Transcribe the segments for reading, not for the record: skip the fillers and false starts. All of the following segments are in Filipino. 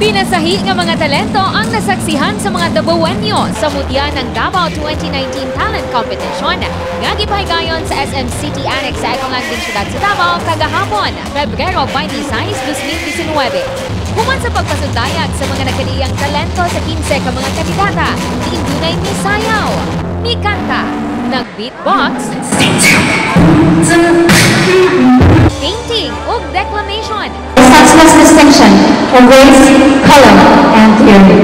Binasahi nga mga talento ang nasaksihan sa mga Dabawenyo sa mutya ng Davao 2019 Talent Competition nga gipahigayon sa SM City Annex sa Ecoland din siyudad sa Davao kagahapon, Pebrero 26, 2019. Human sa pagpasundayag sa mga nagkaliang talento sa 15 ka mga kandidata, diindunay ni sayaw, ni kanta, nag-beatbox, painting ug declamation. Senseless distinction for race, color, and theory.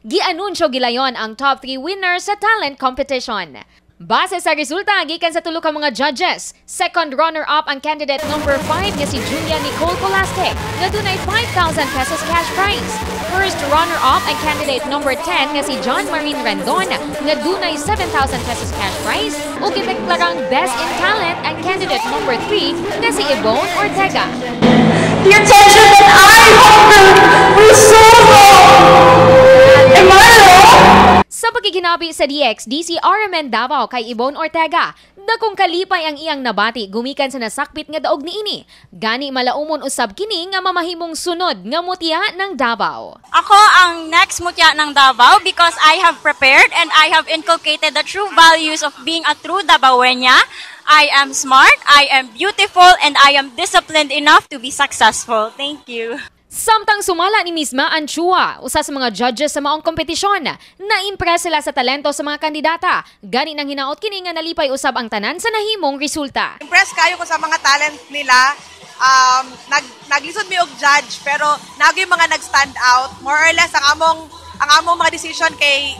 Gianunsyo gilayon ang top 3 winners sa talent competition. Base sa resulta, gikan sa tulo ka mga judges, second runner-up ang candidate number 5 nga si Julia Nicole Colastic, nga dunay 5,000 pesos cash prize. First runner-up ang candidate number 10 nga si John Marine Rendon, nga dunay 7,000 pesos cash prize. Ug gideklarang best in talent ang candidate number 3 nga si Yvonne Ortega. The attention that I hunger was so long. Am I wrong? Sa pagkikinabi sa DX-DC RMN Davao kay Yvonne Ortega, dakong kalipay ang iyang nabati gumikan sa nasakpit nga daog niini. Gani malaumon usab kini nga mamahimong sunod nga mutya ng Davao. Ako ang next mutya ng Davao because I have prepared and I have inculcated the true values of being a true Davaoeña. I am smart, I am beautiful, and I am disciplined enough to be successful. Thank you. Samtang sumala ni Misma Anchua, usa sa mga judges sa maong kompetisyon, na-impress sila sa talento sa mga kandidata. Gani nang hinaot kini nga nalipay usab ang tanan sa nahimong resulta. Impress kayo ko sa mga talent nila. Naglisod mi og judge pero nagi mga nag-stand out. More or less ang among mga decision kay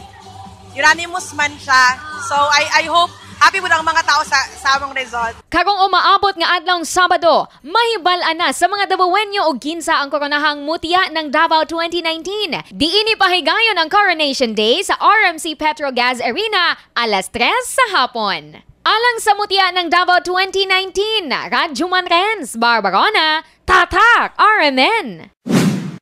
unanimous man siya. So I hope happy mo ang mga tao sa among result. Karong umaabot nga adlawng Sabado, mahibal-an na sa mga Dabawenyo og kinsa ang koronahang mutya ng Davao 2019. Diini pahigayon ang Coronation Day sa RMC Petrogas Arena alas 3 sa hapon. Alang sa mutya ng Davao 2019, Radyo Manrens, Barbarona, Tatak, RMN.